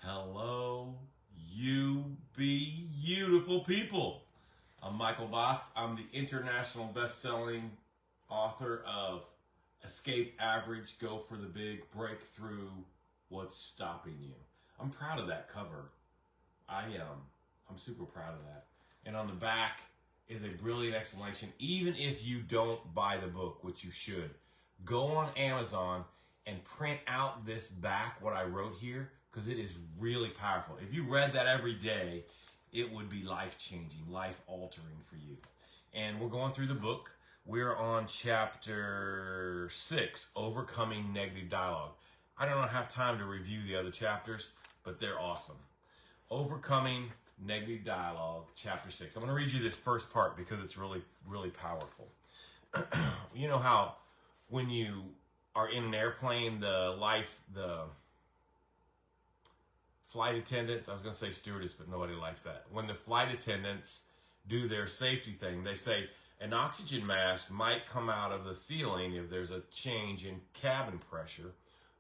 Hello, you beautiful people. I'm Michael Botts. I'm the international best-selling author of Escape Average, Go for the Big, Breakthrough, What's Stopping You. I'm proud of that cover. I'm super proud of that. And on the back is a brilliant explanation. Even if you don't buy the book, which you should, go on Amazon and print out this back, what I wrote here, because it is really powerful. If you read that every day, it would be life-changing, life-altering for you. And we're going through the book. We're on chapter 6, Overcoming Negative Dialogue. I don't have time to review the other chapters, but they're awesome. Overcoming Negative Dialogue, chapter 6. I'm going to read you this first part because it's really, really powerful. You know how when you are in an airplane, the flight attendants, I was going to say stewardess, but nobody likes that. When the flight attendants do their safety thing, they say an oxygen mask might come out of the ceiling if there's a change in cabin pressure.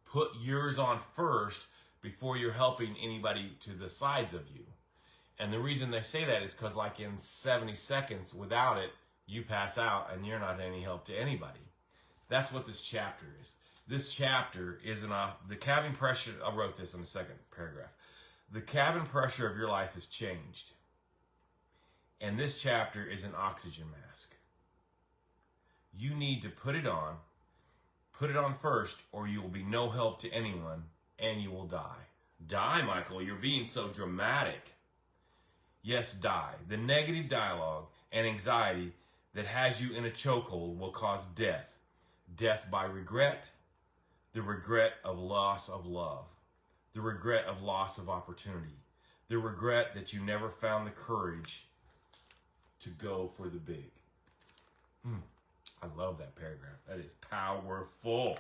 Put yours on first before you're helping anybody to the sides of you. And the reason they say that is because like in 70 seconds without it, you pass out and you're not any help to anybody. That's what this chapter is. This chapter is the cabin pressure. I wrote this in the second paragraph. The cabin pressure of your life has changed. And this chapter is an oxygen mask. You need to put it on first, or you will be no help to anyone, and you will die. Die, Michael, you're being so dramatic. Yes, die. The negative dialogue and anxiety that has you in a chokehold will cause death. Death by regret, the regret of loss of love, the regret of loss of opportunity, the regret that you never found the courage to go for the big. I love that paragraph. That is powerful.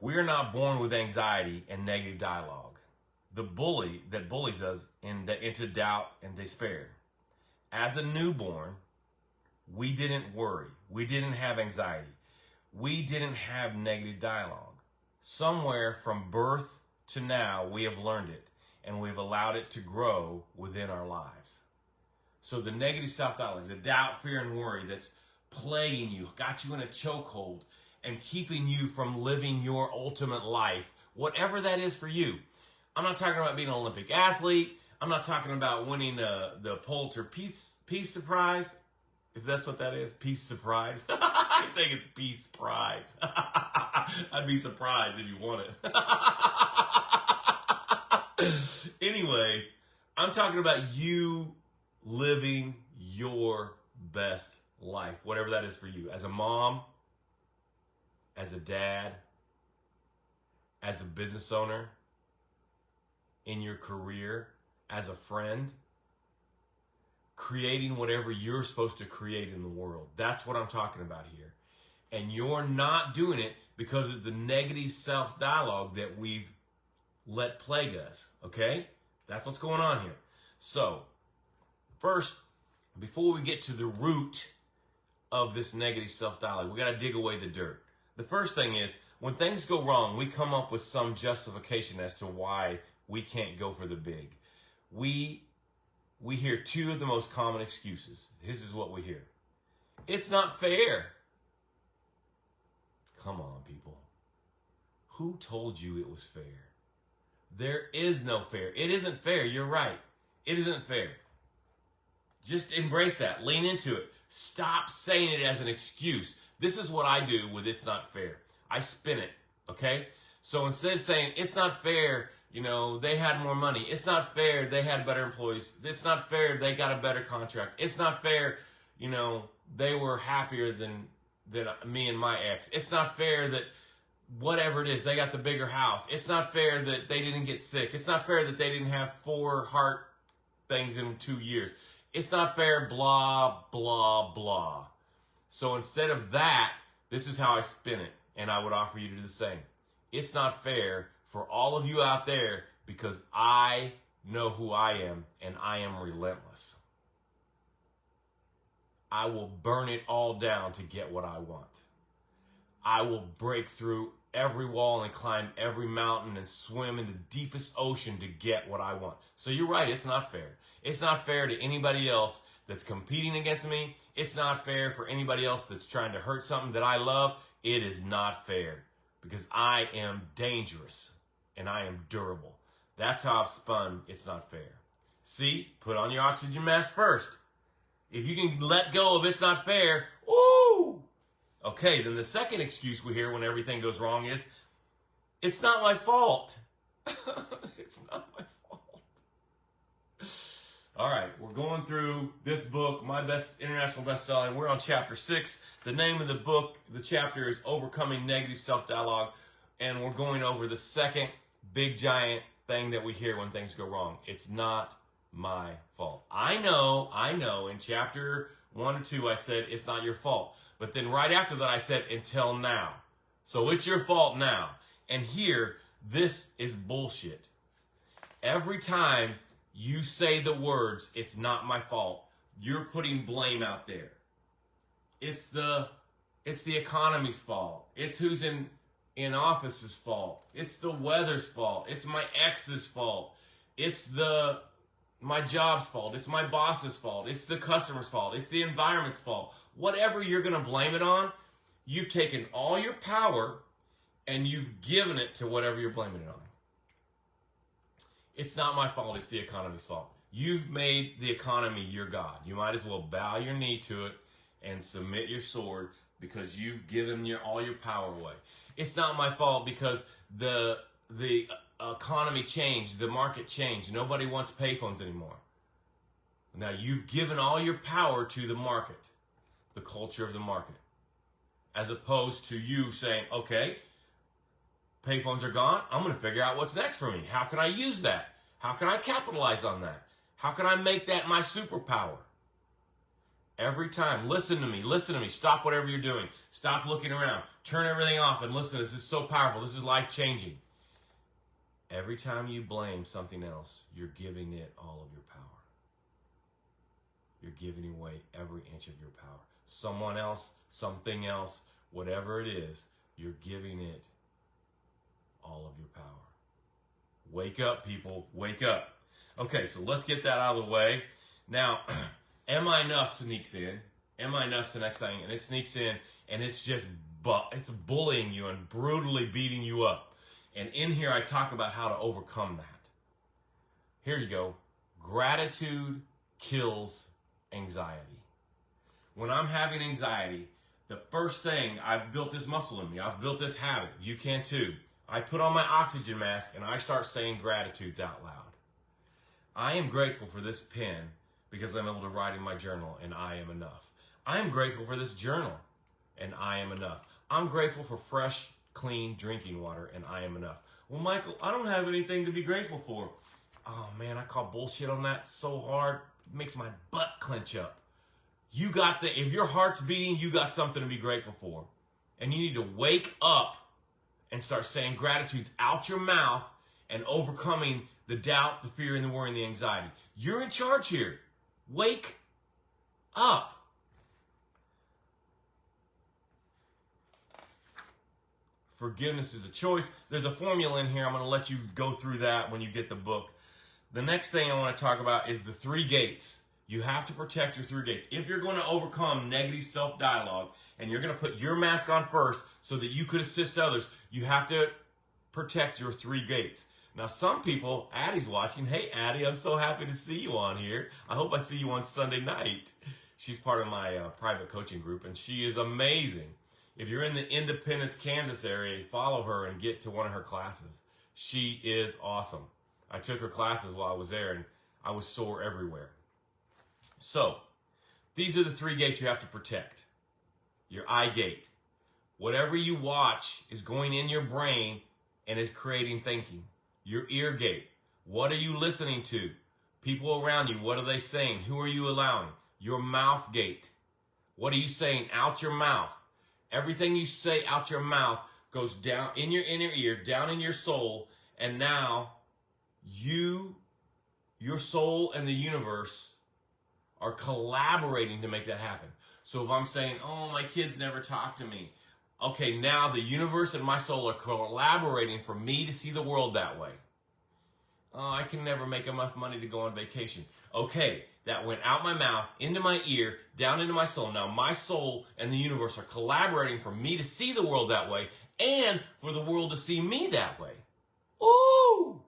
We are not born with anxiety and negative dialogue. The bully that bullies us into doubt and despair. As a newborn, we didn't worry. We didn't have anxiety. We didn't have negative dialogue. Somewhere from birth to now, we have learned it, and we've allowed it to grow within our lives. So the negative self-dialogue, the doubt, fear, and worry that's plaguing you, got you in a chokehold, and keeping you from living your ultimate life, whatever that is for you. I'm not talking about being an Olympic athlete. I'm not talking about winning the Pulitzer Peace Prize. If that's what that is, Peace Surprise. I think it's Peace Prize. I'd be surprised if you won it. Anyways, I'm talking about you living your best life, whatever that is for you. As a mom, as a dad, as a business owner, in your career, as a friend, creating whatever you're supposed to create in the world. That's what I'm talking about here. And you're not doing it because of the negative self-dialogue that we've let plague us, okay? That's what's going on here. So, first, before we get to the root of this negative self-dialogue, we got to dig away the dirt. The first thing is, when things go wrong, we come up with some justification as to why we can't go for the big. We hear two of the most common excuses. This is what we hear. It's not fair. Come on, people. Who told you it was fair? There is no fair. It isn't fair. You're right. It isn't fair. Just embrace that. Lean into it. Stop saying it as an excuse. This is what I do with it's not fair. I spin it, okay? So instead of saying it's not fair, they had more money. It's not fair they had better employees. It's not fair they got a better contract. It's not fair, they were happier than me and my ex. It's not fair that whatever it is, they got the bigger house. It's not fair that they didn't get sick. It's not fair that they didn't have 4 heart things in 2 years. It's not fair, blah, blah, blah. So instead of that, this is how I spin it, and I would offer you to do the same. It's not fair for all of you out there because I know who I am, and I am relentless. I will burn it all down to get what I want. I will break through every wall and climb every mountain and swim in the deepest ocean to get what I want. So you're right, it's not fair. It's not fair to anybody else that's competing against me. It's not fair for anybody else that's trying to hurt something that I love. It is not fair because I am dangerous and I am durable. That's how I've spun it's not fair. See, put on your oxygen mask first. If you can let go of it's not fair, woo! Okay, then the second excuse we hear when everything goes wrong is, it's not my fault. It's not my fault. All right, we're going through this book, my best international bestseller, and we're on chapter 6. The name of the book, the chapter is Overcoming Negative Self-Dialogue, and we're going over the second big giant thing that we hear when things go wrong. It's not my fault. I know, in chapter 1 or 2 I said it's not your fault. But then right after that I said until now. So it's your fault now. And here, this is bullshit. Every time you say the words, it's not my fault, you're putting blame out there. It's the economy's fault. It's who's in office's fault. It's the weather's fault. It's my ex's fault. It's my job's fault. It's my boss's fault. It's the customer's fault. It's the environment's fault. Whatever you're going to blame it on, you've taken all your power and you've given it to whatever you're blaming it on. It's not my fault. It's the economy's fault. You've made the economy your God. You might as well bow your knee to it and submit your sword because you've given all your power away. It's not my fault because the economy changed, the market changed. Nobody wants payphones anymore. Now you've given all your power to the market, the culture of the market, as opposed to you saying, okay, payphones are gone. I'm going to figure out what's next for me. How can I use that? How can I capitalize on that? How can I make that my superpower? Every time, listen to me. Stop whatever you're doing. Stop looking around. Turn everything off and listen. This is so powerful. This is life-changing. Every time you blame something else, you're giving it all of your power. You're giving away every inch of your power. Someone else, something else, whatever it is, you're giving it all of your power. Wake up, people. Wake up. Okay, so let's get that out of the way. Now, am I enough sneaks in. Am I enough's the next thing, and it sneaks in, and it's just it's bullying you and brutally beating you up. And in here, I talk about how to overcome that. Here you go. Gratitude kills anxiety. When I'm having anxiety, the first thing, I've built this muscle in me. I've built this habit. You can too. I put on my oxygen mask and I start saying gratitudes out loud. I am grateful for this pen because I'm able to write in my journal and I am enough. I am grateful for this journal and I am enough. I'm grateful for fresh, clean drinking water and I am enough. Well, Michael, I don't have anything to be grateful for. Oh man, I call bullshit on that so hard. It makes my butt clench up. If your heart's beating, you got something to be grateful for. And you need to wake up and start saying gratitudes out your mouth and overcoming the doubt, the fear, and the worry, and the anxiety. You're in charge here. Wake up. Forgiveness is a choice. There's a formula in here. I'm going to let you go through that when you get the book. The next thing I want to talk about is the 3 gates. You have to protect your 3 gates. If you're going to overcome negative self-dialogue and you're going to put your mask on first so that you could assist others, you have to protect your 3 gates. Now, some people, Addie's watching. Hey, Addie, I'm so happy to see you on here. I hope I see you on Sunday night. She's part of my private coaching group, and she is amazing. If you're in the Independence, Kansas area, follow her and get to one of her classes. She is awesome. I took her classes while I was there, and I was sore everywhere. So, these are the 3 gates you have to protect. Your eye gate. Whatever you watch is going in your brain and is creating thinking. Your ear gate. What are you listening to? People around you, what are they saying? Who are you allowing? Your mouth gate. What are you saying out your mouth? Everything you say out your mouth goes down in your inner ear, down in your soul, and now your soul and the universe are collaborating to make that happen. So if I'm saying, oh, my kids never talk to me, Okay, now the universe and my soul are collaborating for me to see the world that way. Oh, I can never make enough money to go on vacation. Okay, that went out my mouth, into my ear, down into my soul. Now my soul and the universe are collaborating for me to see the world that way and for the world to see me that way. Ooh!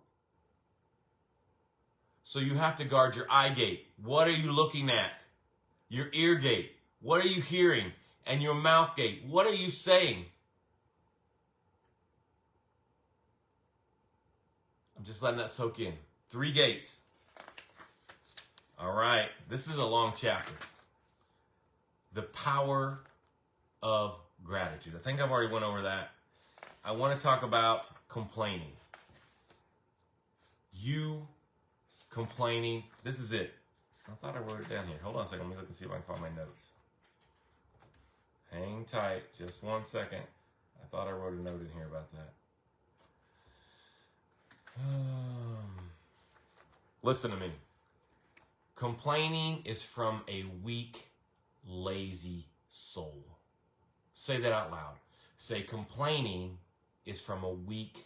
So you have to guard your eye gate. What are you looking at? Your ear gate. What are you hearing? And your mouth gate. What are you saying? I'm just letting that soak in. 3 gates. All right. This is a long chapter. The power of gratitude. I think I've already went over that. I want to talk about complaining. You complaining. This is it. I thought I wrote it down here. Hold on a second. Let me look and see if I can find my notes. Hang tight. Just 1 second. I thought I wrote a note in here about that. Listen to me. Complaining is from a weak, lazy soul. Say that out loud. Say, complaining is from a weak,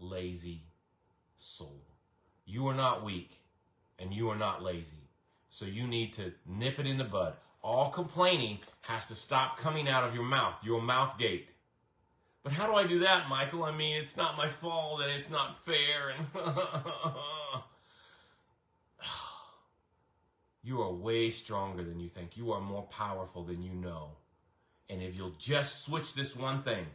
lazy soul. You are not weak and you are not lazy. So you need to nip it in the bud. All complaining has to stop coming out of your mouth gate. But how do I do that, Michael? I mean, it's not my fault and it's not fair. And you are way stronger than you think. You are more powerful than you know. And if you'll just switch this one thing,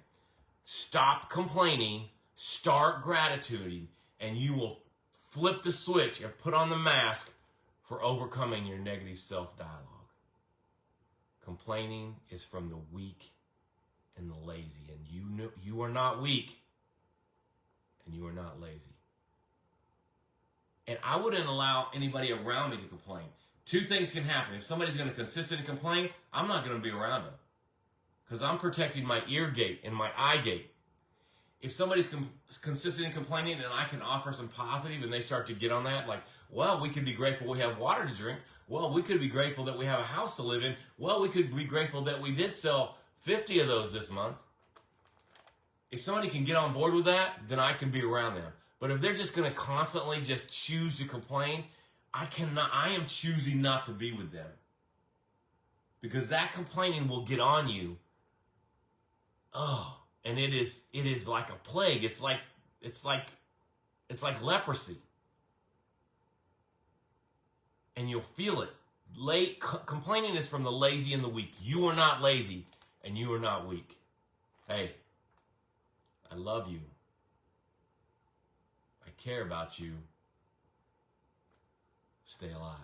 stop complaining, start gratituding, and you will flip the switch and put on the mask for overcoming your negative self-dialogue. Complaining is from the weak and the lazy, and you are not weak and you are not lazy. And I wouldn't allow anybody around me to complain. 2 things can happen. If somebody's going to consistently complain, I'm not going to be around them because I'm protecting my ear gate and my eye gate. If somebody's consistently complaining and I can offer some positive and they start to get on that, like, well, we could be grateful we have water to drink. Well, we could be grateful that we have a house to live in. Well, we could be grateful that we did sell 50 of those this month. If somebody can get on board with that, then I can be around them. But if they're just going to constantly just choose to complain, I am choosing not to be with them. Because that complaining will get on you. Oh, and it is like a plague. It's like leprosy. And you'll feel it. Complaining is from the lazy and the weak. You are not lazy and you are not weak. Hey, I love you. I care about you. Stay alive.